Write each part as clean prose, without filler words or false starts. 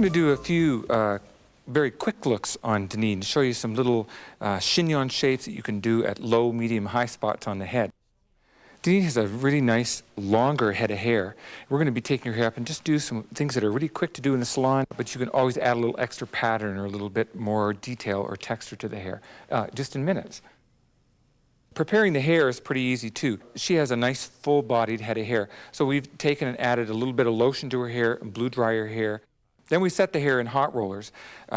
going to do a few very quick looks on Denise and show you some little chignon shapes that you can do at low, medium, high spots on the head. Denise has a really nice, longer head of hair. We're going to be taking her hair up and just do some things that are really quick to do in the salon, but you can always add a little extra pattern or a little bit more detail or texture to the hair, just in minutes. Preparing the hair is pretty easy too. She has a nice full-bodied head of hair. So we've taken and added a little bit of lotion to her hair and blow dry her hair. Then we set the hair in hot rollers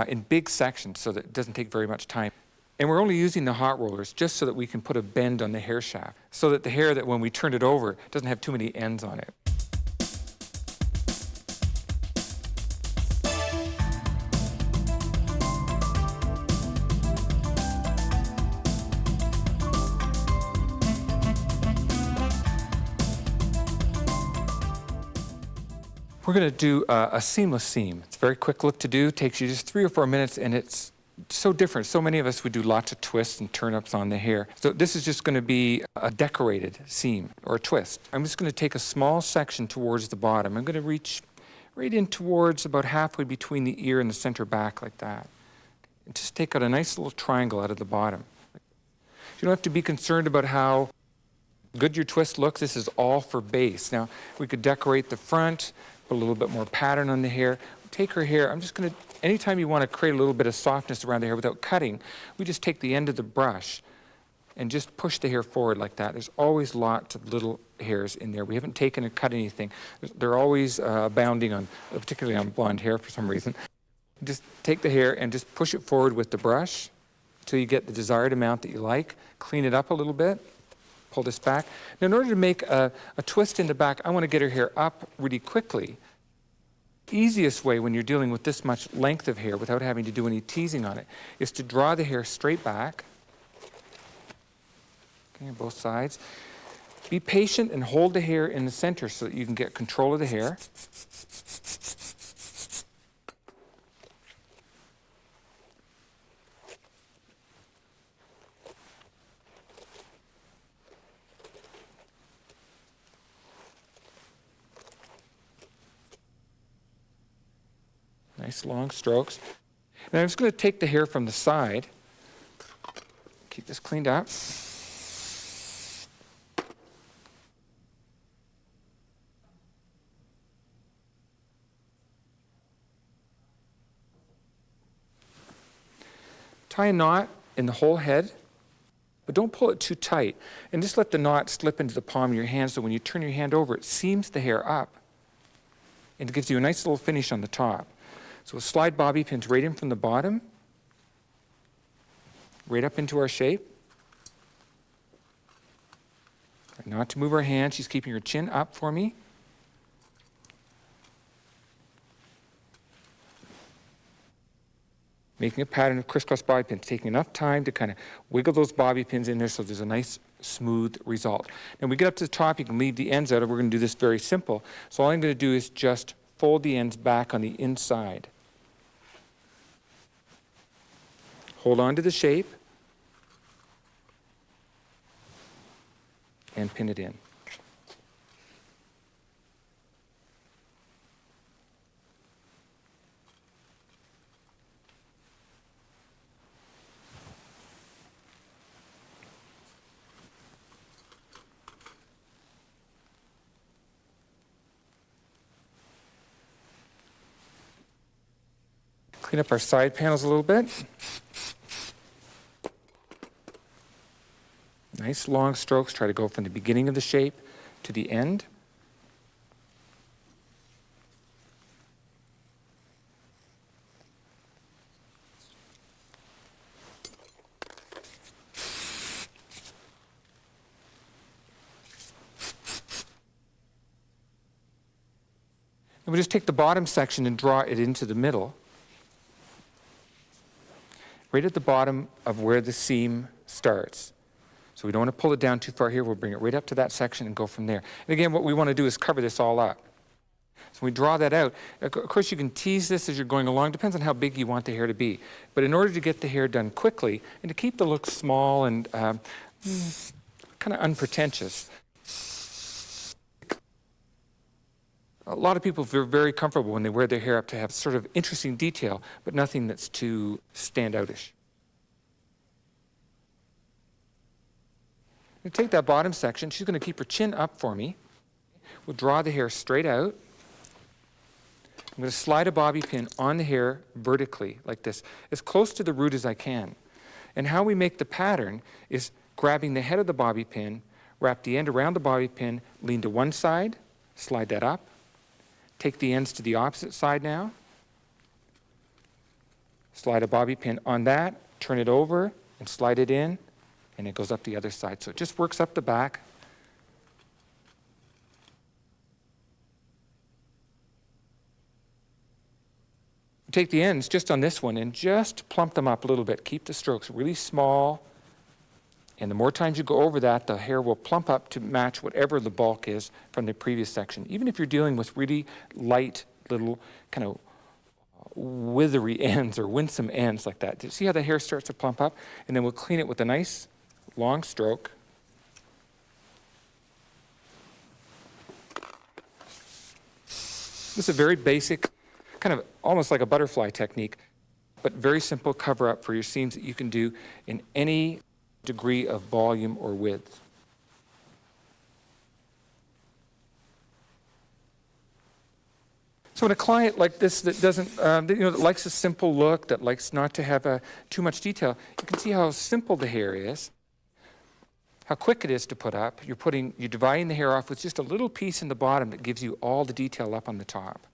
in big sections so that it doesn't take very much time. And we're only using the hot rollers just so that we can put a bend on the hair shaft, so that the hair, that when we turn it over, doesn't have too many ends on it. We're going to do a seamless seam. It's a very quick look to do. It takes you just 3 or 4 minutes, and it's so different. So many of us would do lots of twists and turn-ups on the hair. So this is just going to be a decorated seam or a twist. I'm just going to take a small section towards the bottom. I'm going to reach right in towards about halfway between the ear and the center back like that. And just take out a nice little triangle out of the bottom. You don't have to be concerned about how good your twist looks. This is all for base. Now, we could decorate the front, put a little bit more pattern on the hair. Take her hair, I'm just going to, anytime you want to create a little bit of softness around the hair without cutting, we just take the end of the brush and just push the hair forward like that. There's always lots of little hairs in there. We haven't taken and cut anything. They're always abounding on, particularly on blonde hair for some reason. Just take the hair and just push it forward with the brush until you get the desired amount that you like. Clean it up a little bit. Pull this back. Now, in order to make a twist in the back, I want to get her hair up really quickly. Easiest way when you're dealing with this much length of hair without having to do any teasing on it is to draw the hair straight back. Okay, on both sides. Be patient and hold the hair in the center so that you can get control of the hair. Nice long strokes. And I'm just going to take the hair from the side. Keep this cleaned up. Tie a knot in the whole head, but don't pull it too tight. And just let the knot slip into the palm of your hand so when you turn your hand over, it seams the hair up. And it gives you a nice little finish on the top. So we'll slide bobby pins right in from the bottom, right up into our shape. Not to move her hand, she's keeping her chin up for me. Making a pattern of crisscross bobby pins, taking enough time to kind of wiggle those bobby pins in there so there's a nice smooth result. Now, when we get up to the top, you can leave the ends out, and we're going to do this very simple. So all I'm going to do is just fold the ends back on the inside. Hold on to the shape and pin it in. Clean up our side panels a little bit. Nice long strokes. Try to go from the beginning of the shape to the end. And we just take the bottom section and draw it into the middle. Right at the bottom of where the seam starts. So we don't want to pull it down too far here. We'll bring it right up to that section and go from there. And again, what we want to do is cover this all up. So we draw that out. Of course, you can tease this as you're going along. Depends on how big you want the hair to be. But in order to get the hair done quickly and to keep the look small and kind of unpretentious, A lot of people feel very comfortable when they wear their hair up to have sort of interesting detail, but nothing that's too standoutish. I'm going to take that bottom section. She's going to keep her chin up for me. We'll draw the hair straight out. I'm going to slide a bobby pin on the hair vertically, like this, as close to the root as I can. And how we make the pattern is grabbing the head of the bobby pin, wrap the end around the bobby pin, lean to one side, slide that up, take the ends to the opposite side now, slide a bobby pin on that, turn it over, and slide it in, and it goes up the other side. So it just works up the back. Take the ends just on this one and just plump them up a little bit. Keep the strokes really small. And the more times you go over that, the hair will plump up to match whatever the bulk is from the previous section. Even if you're dealing with really light little kind of withery ends or winsome ends like that. See how the hair starts to plump up? And then we'll clean it with a nice long stroke. This is a very basic, kind of almost like a butterfly technique, but very simple cover up for your seams that you can do in any degree of volume or width. So in a client like this that doesn't, that likes a simple look, that likes not to have too much detail, you can see how simple the hair is, how quick it is to put up. You're dividing the hair off with just a little piece in the bottom that gives you all the detail up on the top.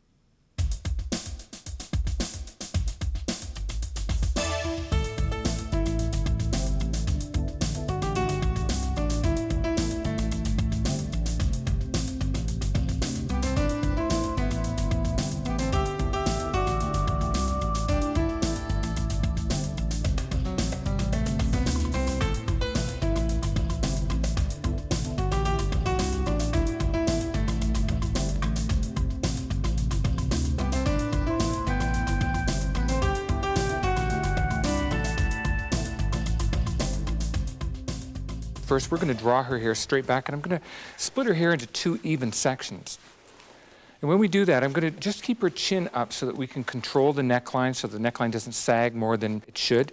First, we're going to draw her hair straight back, and I'm going to split her hair into two even sections. And when we do that, I'm going to just keep her chin up so that we can control the neckline so the neckline doesn't sag more than it should.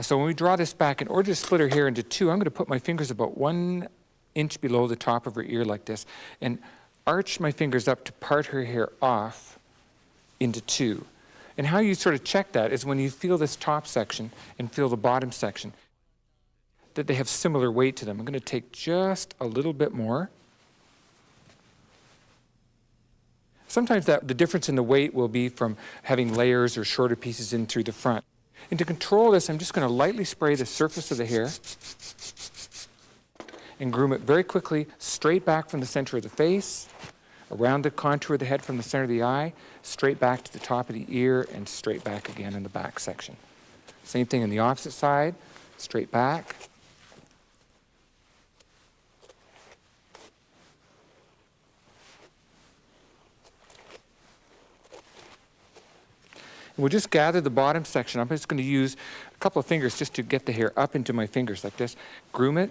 So when we draw this back, in order to split her hair into two, I'm going to put my fingers about 1 inch below the top of her ear like this and arch my fingers up to part her hair off into two. And how you sort of check that is when you feel this top section and feel the bottom section, that they have similar weight to them. I'm going to take just a little bit more. Sometimes the difference in the weight will be from having layers or shorter pieces in through the front. And to control this, I'm just going to lightly spray the surface of the hair and groom it very quickly straight back from the center of the face, around the contour of the head from the center of the eye, straight back to the top of the ear, and straight back again in the back section. Same thing on the opposite side, straight back. We'll just gather the bottom section. I'm just going to use a couple of fingers just to get the hair up into my fingers like this. Groom it.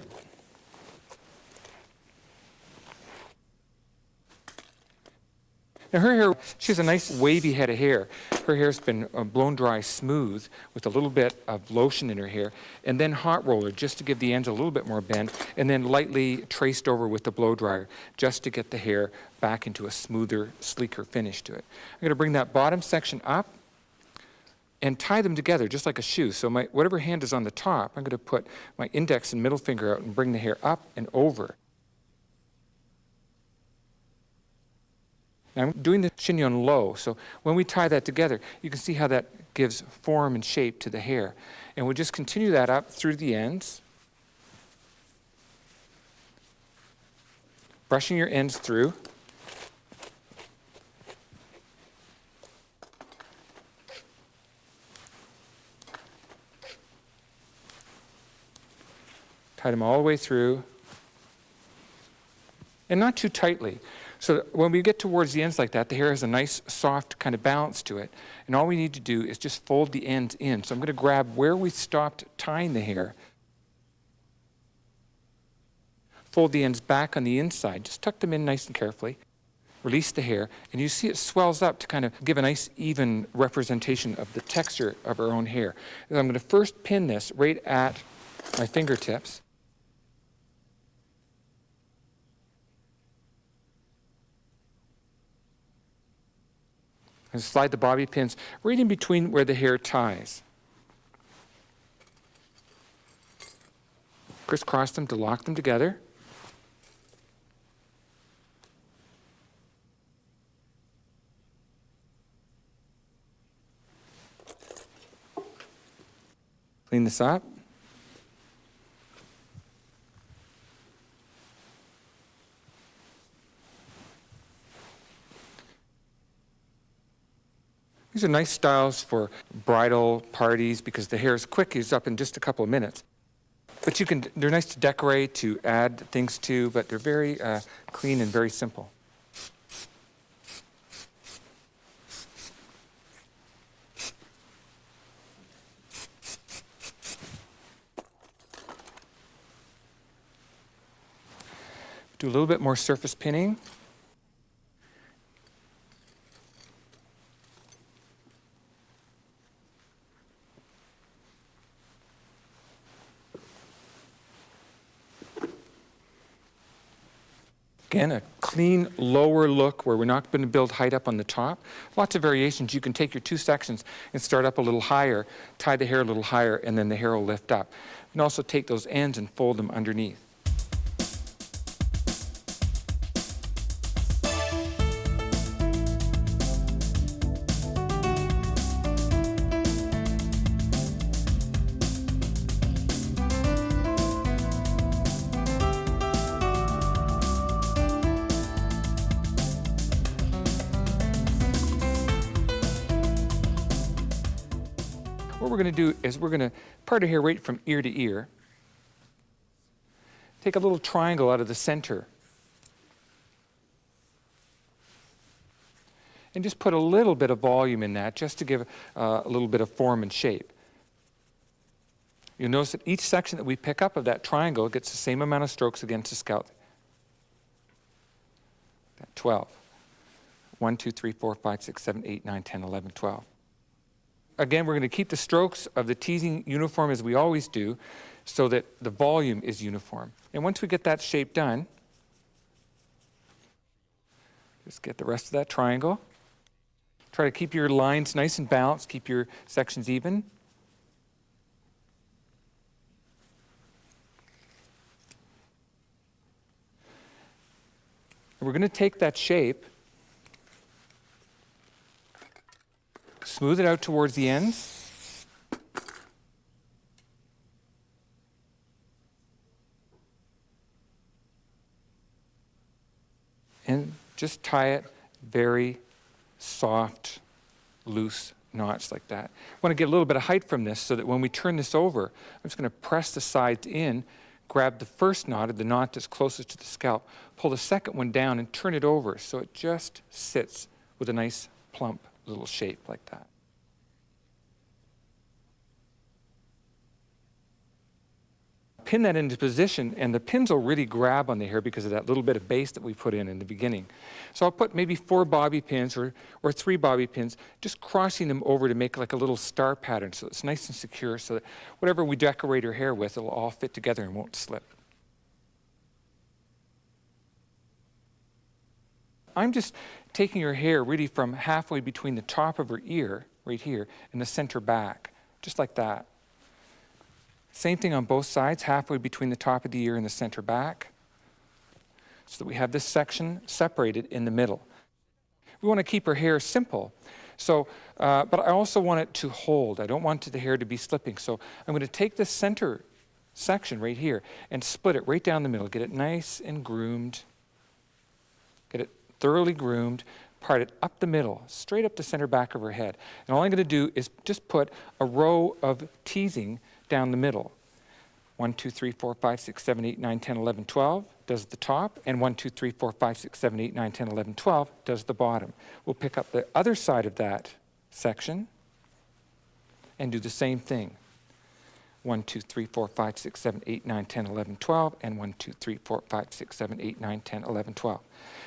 Now her hair, she has a nice wavy head of hair. Her hair's been blown dry smooth with a little bit of lotion in her hair, and then hot roller just to give the ends a little bit more bend, and then lightly traced over with the blow dryer just to get the hair back into a smoother, sleeker finish to it. I'm going to bring that bottom section up and tie them together just like a shoe. So whatever hand is on the top, I'm going to put my index and middle finger out and bring the hair up and over. Now I'm doing the chignon low, so when we tie that together, you can see how that gives form and shape to the hair. And we'll just continue that up through the ends, brushing your ends through. Tie them all the way through, and not too tightly. So that when we get towards the ends like that, the hair has a nice, soft kind of balance to it. And all we need to do is just fold the ends in. So I'm going to grab where we stopped tying the hair, fold the ends back on the inside, just tuck them in nice and carefully, release the hair, and you see it swells up to kind of give a nice even representation of the texture of our own hair. And I'm going to first pin this right at my fingertips. And slide the bobby pins right in between where the hair ties. Crisscross them to lock them together. Clean this up. These are nice styles for bridal parties because the hair is quick, it's up in just a couple of minutes. But they're nice to decorate, to add things to, but they're very clean and very simple. Do a little bit more surface pinning. Again, a clean lower look where we're not going to build height up on the top. Lots of variations. You can take your two sections and start up a little higher, tie the hair a little higher, and then the hair will lift up. You can also take those ends and fold them underneath. What we're going to do is we're going to part our hair right from ear to ear. Take a little triangle out of the center. And just put a little bit of volume in that just to give a little bit of form and shape. You'll notice that each section that we pick up of that triangle gets the same amount of strokes against the scalp. 12. 1, 2, 3, 4, 5, 6, 7, 8, 9, 10, 11, 12. Again, we're going to keep the strokes of the teasing uniform as we always do so that the volume is uniform. And once we get that shape done, just get the rest of that triangle. Try to keep your lines nice and balanced, keep your sections even. And we're going to take that shape, smooth it out towards the ends. And just tie it very soft, loose knots like that. I want to get a little bit of height from this so that when we turn this over, I'm just going to press the sides in, grab the first knot, or the knot that's closest to the scalp, pull the second one down and turn it over so it just sits with a nice plump little shape like that. Pin that into position, and the pins will really grab on the hair because of that little bit of base that we put in the beginning. So I'll put maybe 4 bobby pins or 3 bobby pins, just crossing them over to make like a little star pattern so it's nice and secure so that whatever we decorate our hair with, it'll all fit together and won't slip. I'm just taking her hair really from halfway between the top of her ear, right here, and the center back, just like that. Same thing on both sides, halfway between the top of the ear and the center back, so that we have this section separated in the middle. We want to keep her hair simple, so, but I also want it to hold. I don't want the hair to be slipping, so I'm going to take this center section right here and split it right down the middle, get it nice and groomed, get it thoroughly groomed, part it up the middle, straight up the center back of her head. And all I'm going to do is just put a row of teasing down the middle. 1, 2, 3, 4, 5, 6, 7, 8, 9, 10, 11, 12 does the top, and 1, 2, 3, 4, 5, 6, 7, 8, 9, 10, 11, 12 does the bottom. We'll pick up the other side of that section and do the same thing. 1, 2, 3, 4, 5, 6, 7, 8, 9, 10, 11, 12, and 1, 2, 3, 4, 5, 6, 7, 8, 9, 10, 11, 12.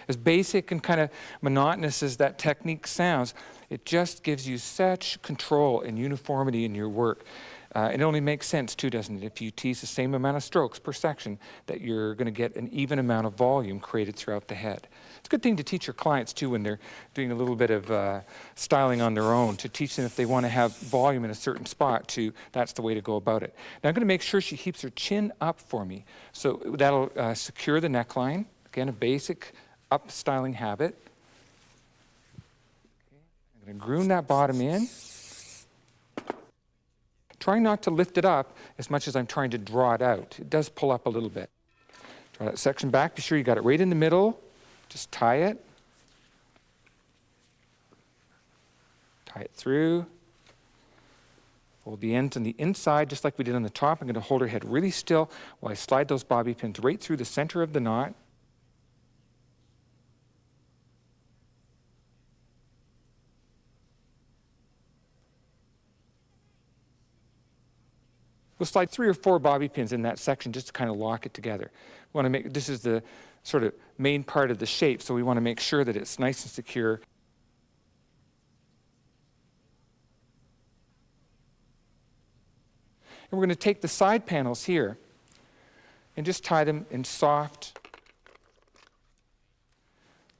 As basic and kind of monotonous as that technique sounds, it just gives you such control and uniformity in your work. It only makes sense too, doesn't it, if you tease the same amount of strokes per section, that you're going to get an even amount of volume created throughout the head. It's a good thing to teach your clients too when they're doing a little bit of styling on their own, to teach them if they want to have volume in a certain spot, that's the way to go about it. Now I'm going to make sure she keeps her chin up for me. So that'll secure the neckline. Again, a basic up styling habit. I'm going to groom that bottom in. Try not to lift it up as much as I'm trying to draw it out. It does pull up a little bit. Draw that section back. Be sure you got it right in the middle. Just tie it. Tie it through. Hold the ends on the inside just like we did on the top. I'm going to hold her head really still while I slide those bobby pins right through the center of the knot. We'll slide 3 or 4 bobby pins in that section just to kind of lock it together. We want to make, this is the sort of main part of the shape, so we want to make sure that it's nice and secure. And we're going to take the side panels here and just tie them in soft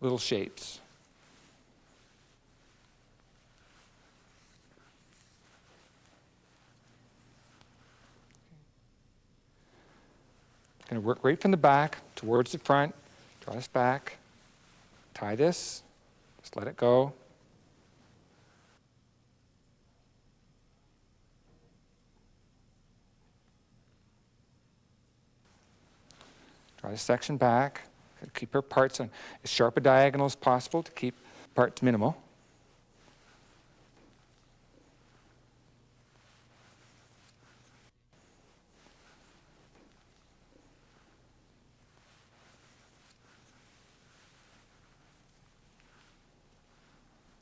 little shapes. Going to work right from the back towards the front. Draw this back. Tie this. Just let it go. Draw this section back. Keep her parts on as sharp a diagonal as possible to keep parts minimal.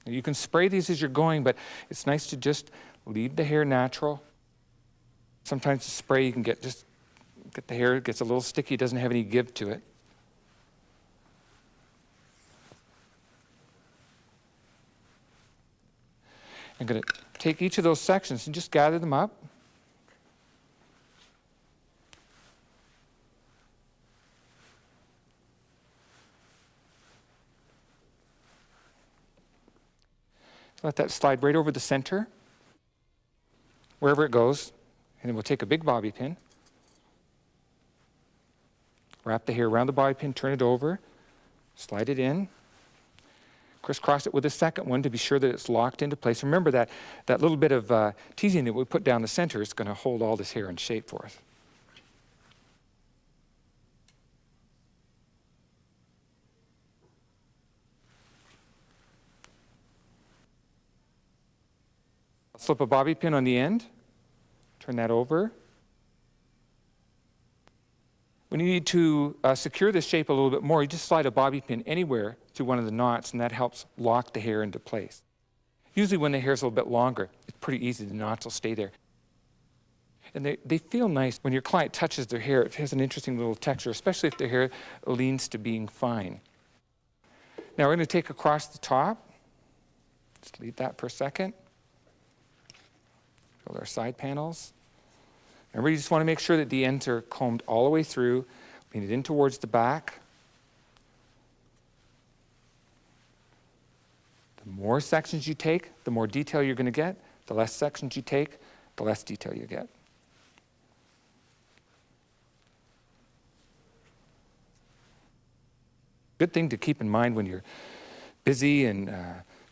You can spray these as you're going, but it's nice to just leave the hair natural. Sometimes the spray you can get the hair gets a little sticky, doesn't have any give to it. I'm going to take each of those sections and just gather them up. Let that slide right over the center, wherever it goes. And then we'll take a big bobby pin, wrap the hair around the bobby pin, turn it over, slide it in, crisscross it with a second one to be sure that it's locked into place. Remember that little bit of teasing that we put down the center is going to hold all this hair in shape for us. Slip a bobby pin on the end, turn that over. When you need to secure this shape a little bit more, you just slide a bobby pin anywhere through one of the knots, and that helps lock the hair into place. Usually when the hair's a little bit longer, it's pretty easy, the knots will stay there. And they feel nice. When your client touches their hair, it has an interesting little texture, especially if their hair leans to being fine. Now we're going to take across the top. Just leave that for a second. Build our side panels. Remember, you just want to make sure that the ends are combed all the way through. Lean it in towards the back. The more sections you take, the more detail you're going to get. The less sections you take, the less detail you get. Good thing to keep in mind when you're busy and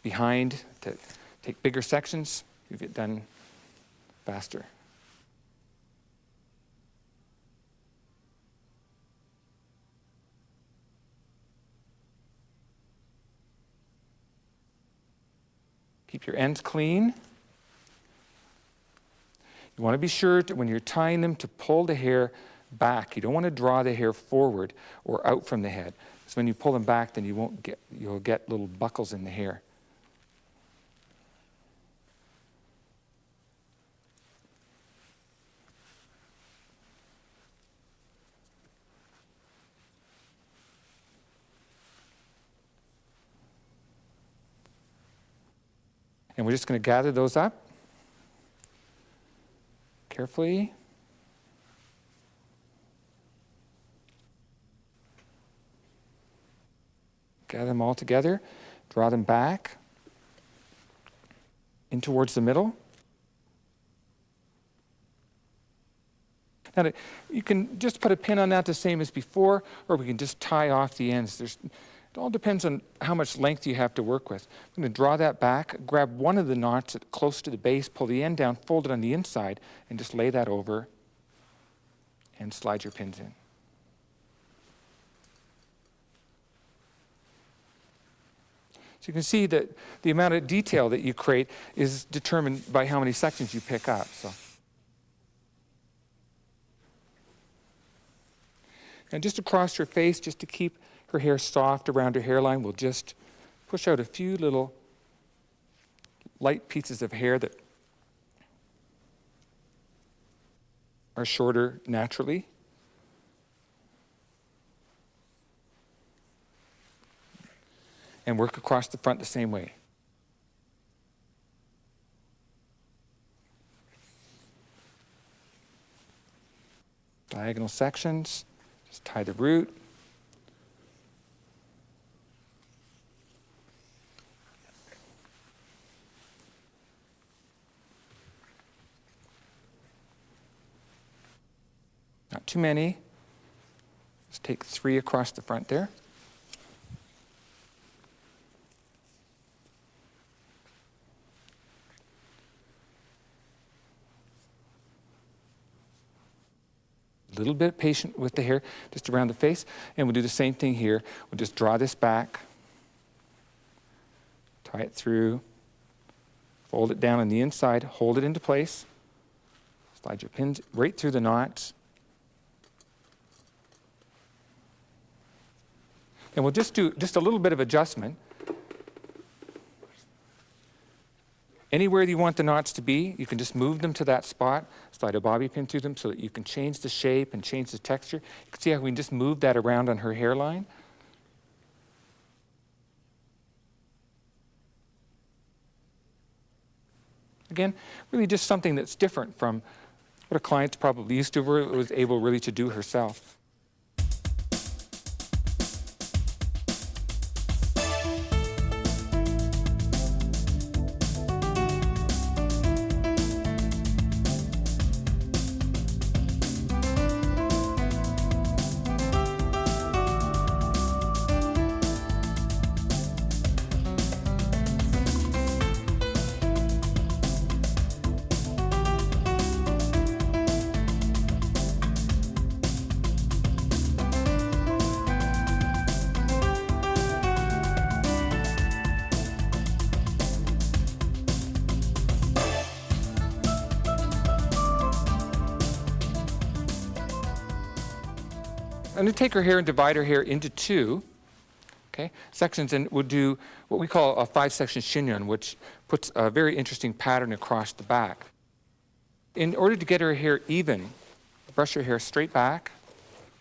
behind, to take bigger sections. You get done faster. Keep your ends clean. You want to be sure when you're tying them to pull the hair back. You don't want to draw the hair forward or out from the head. So when you pull them back, then you'll get little buckles in the hair. And we're just going to gather those up carefully. Gather them all together, draw them back in towards the middle. Now, you can just put a pin on that the same as before, or we can just tie off the ends. It all depends on how much length you have to work with. I'm going to draw that back, grab one of the knots close to the base, pull the end down, fold it on the inside, and just lay that over and slide your pins in. So you can see that the amount of detail that you create is determined by how many sections you pick up. And just across her face, just to keep her hair soft around her hairline, we'll just push out a few little light pieces of hair that are shorter naturally. And work across the front the same way. Diagonal sections, just tie the root. Not too many. Just take 3 across the front there. A little bit patient with the hair just around the face, and we'll do the same thing here. We'll just draw this back, tie it through, fold it down on the inside, hold it into place, slide your pins right through the knots, and we'll just do just a little bit of adjustment. Anywhere you want the knots to be, you can just move them to that spot, slide a bobby pin through them so that you can change the shape and change the texture. You can see how we can just move that around on her hairline. Again, really just something that's different from what a client's probably used to, or was able really to do herself. I'm going to take her hair and divide her hair into 2 sections, and we'll do what we call a 5-section chignon, which puts a very interesting pattern across the back. In order to get her hair even, brush her hair straight back,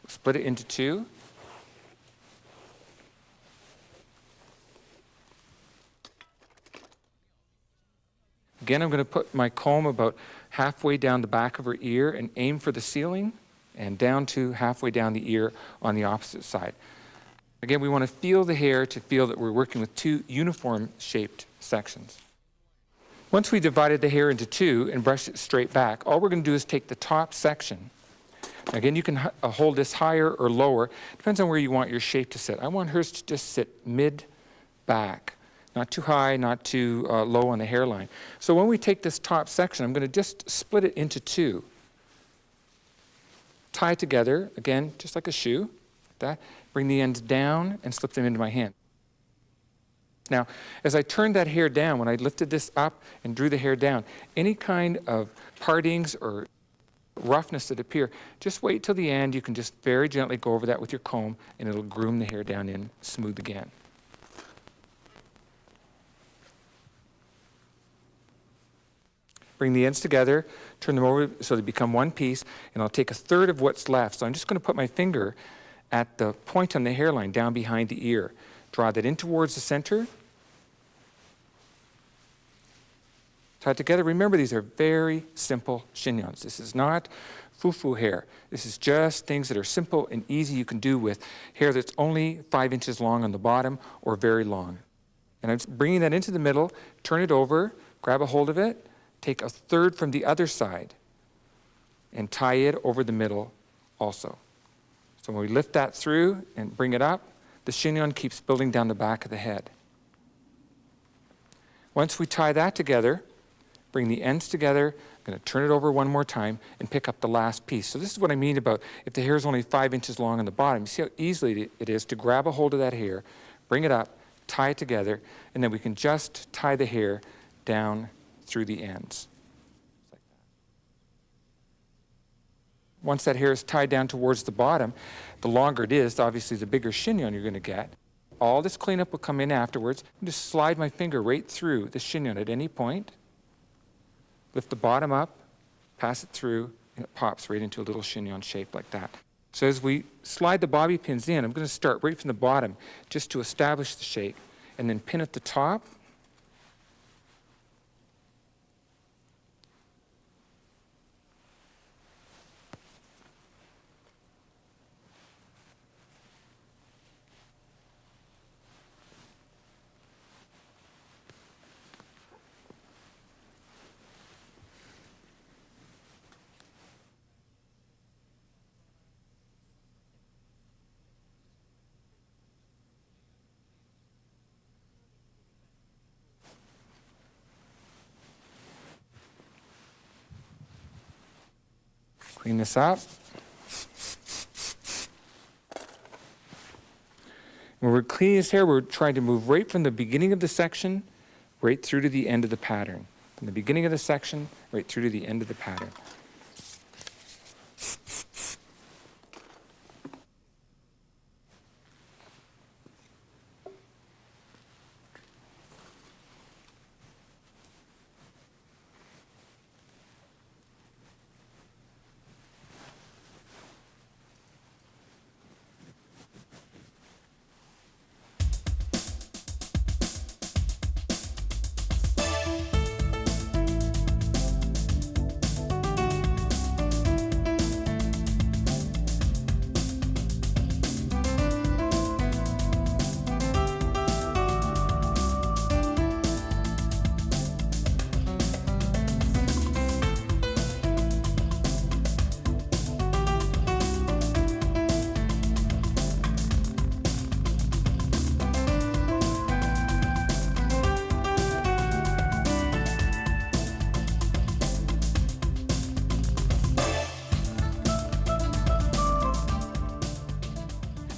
split it into 2. Again, I'm going to put my comb about halfway down the back of her ear and aim for the ceiling, and down to halfway down the ear on the opposite side. Again, we want to feel the hair to feel that we're working with 2 uniform shaped sections. Once we divided the hair into 2 and brushed it straight back, all we're going to do is take the top section. Again, you can hold this higher or lower. Depends on where you want your shape to sit. I want hers to just sit mid-back, not too high, not too low on the hairline. So when we take this top section, I'm going to just split it into 2. Tie together, again, just like a shoe, like that. Bring the ends down and slip them into my hand. Now, as I turned that hair down, when I lifted this up and drew the hair down, any kind of partings or roughness that appear, just wait till the end. You can just very gently go over that with your comb, and it'll groom the hair down in smooth again. Bring the ends together, turn them over so they become one piece, and I'll take 1/3 of what's left. So I'm just going to put my finger at the point on the hairline down behind the ear. Draw that in towards the center. Tie it together. Remember, these are very simple chignons. This is not foo-foo hair. This is just things that are simple and easy you can do with hair that's only 5 inches long on the bottom or very long. And I'm just bringing that into the middle, turn it over, grab a hold of it, take a third from the other side, and tie it over the middle also. So when we lift that through and bring it up, the chignon keeps building down the back of the head. Once we tie that together, bring the ends together, I'm going to turn it over one more time and pick up the last piece. So this is what I mean about if the hair is only 5 inches long on the bottom. You see how easily it is to grab a hold of that hair, bring it up, tie it together, and then we can just tie the hair down through the ends. Like that. Once that hair is tied down towards the bottom, the longer it is, obviously the bigger chignon you're going to get. All this cleanup will come in afterwards. I just slide my finger right through the chignon at any point. Lift the bottom up, pass it through, and it pops right into a little chignon shape like that. So as we slide the bobby pins in, I'm going to start right from the bottom just to establish the shape, and then pin at the top. Clean this up. When we're cleaning this hair, we're trying to move right from the beginning of the section right through to the end of the pattern. From the beginning of the section right through to the end of the pattern.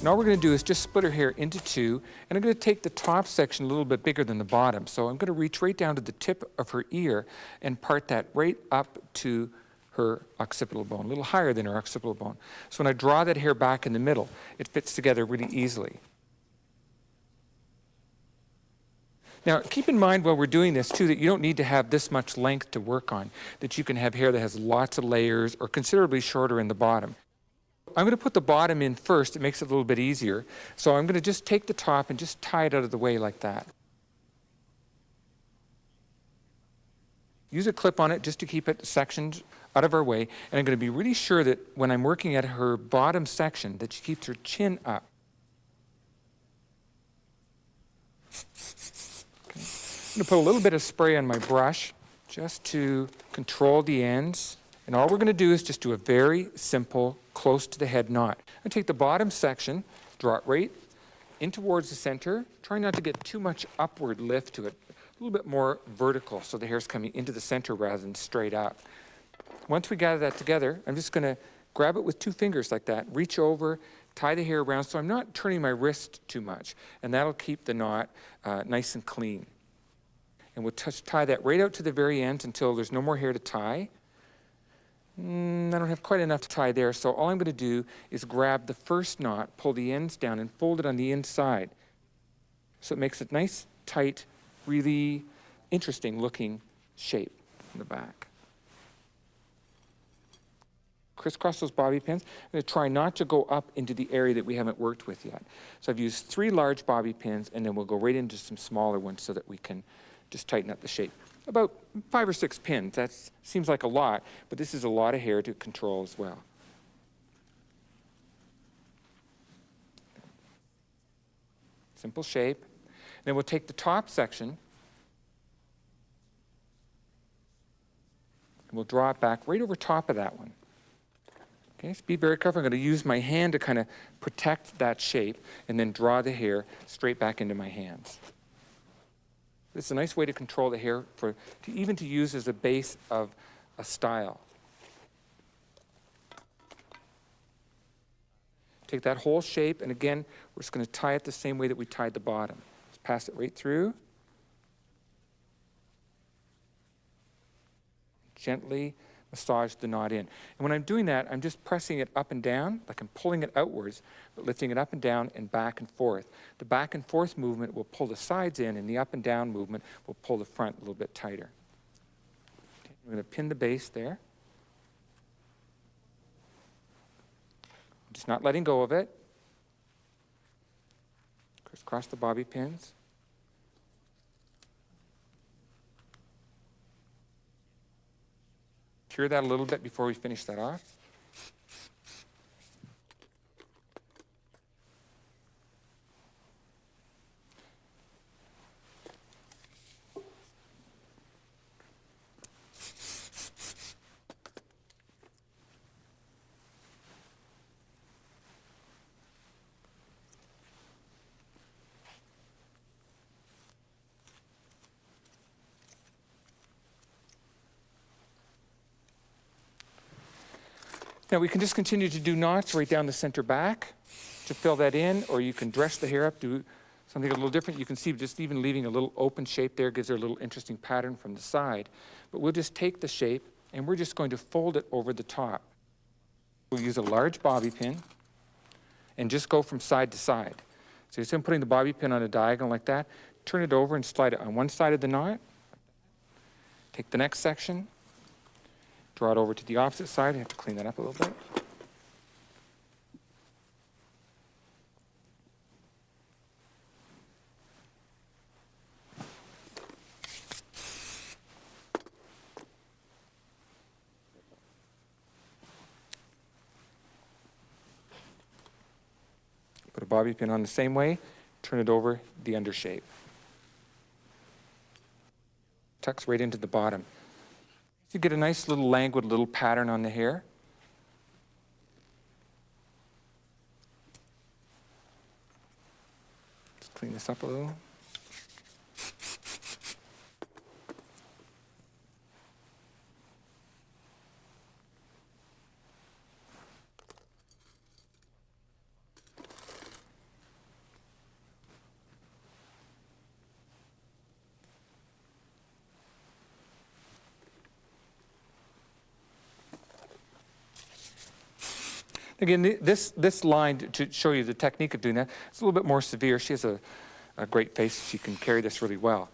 And all we're going to do is just split her hair into two, and I'm going to take the top section a little bit bigger than the bottom. So I'm going to reach right down to the tip of her ear and part that right up to her occipital bone, a little higher than her occipital bone. So when I draw that hair back in the middle, it fits together really easily. Now, keep in mind while we're doing this, too, that you don't need to have this much length to work on, that you can have hair that has lots of layers or considerably shorter in the bottom. I'm going to put the bottom in first. It makes it a little bit easier. So I'm going to just take the top and just tie it out of the way like that. Use a clip on it just to keep it sectioned out of our way. And I'm going to be really sure that when I'm working at her bottom section, that she keeps her chin up. Okay. I'm going to put a little bit of spray on my brush just to control the ends. And all we're going to do is just do a very simple, close to the head knot. I'm going to take the bottom section, draw it right in towards the center. Try not to get too much upward lift to it. A little bit more vertical so the hair's coming into the center rather than straight up. Once we gather that together, I'm just going to grab it with 2 fingers like that, reach over, tie the hair around so I'm not turning my wrist too much. And that'll keep the knot nice and clean. And we'll tie that right out to the very end until there's no more hair to tie. I don't have quite enough to tie there, so all I'm going to do is grab the first knot, pull the ends down, and fold it on the inside. So it makes a nice, tight, really interesting looking shape in the back. Crisscross those bobby pins. I'm going to try not to go up into the area that we haven't worked with yet. So I've used 3 large bobby pins, and then we'll go right into some smaller ones so that we can just tighten up the shape. about 5 or 6 pins. That seems like a lot, but this is a lot of hair to control as well. Simple shape. Then we'll take the top section and we'll draw it back right over top of that one. Okay, so be very careful. I'm going to use my hand to kind of protect that shape and then draw the hair straight back into my hands. This is a nice way to control the hair, even to use as a base of a style. Take that whole shape, and again, we're just going to tie it the same way that we tied the bottom. Just pass it right through. Gently massage the knot in. And when I'm doing that, I'm just pressing it up and down, like I'm pulling it outwards, but lifting it up and down and back and forth. The back and forth movement will pull the sides in, and the up and down movement will pull the front a little bit tighter. Okay, I'm going to pin the base there. Just not letting go of it. Crisscross the bobby pins. Cure that a little bit before we finish that off. Now we can just continue to do knots right down the center back to fill that in, or you can dress the hair up, do something a little different. You can see just even leaving a little open shape there gives her a little interesting pattern from the side. But we'll just take the shape and we're just going to fold it over the top. We'll use a large bobby pin and just go from side to side. So instead of putting the bobby pin on a diagonal like that, turn it over and slide it on one side of the knot. Take the next section. Draw it over to the opposite side. I have to clean that up a little bit. Put a bobby pin on the same way. Turn it over the under shape. Tucks right into the bottom. You get a nice little languid little pattern on the hair. Just clean this up a little. Again, this line, to show you the technique of doing that, it's a little bit more severe. She has a great face. She can carry this really well.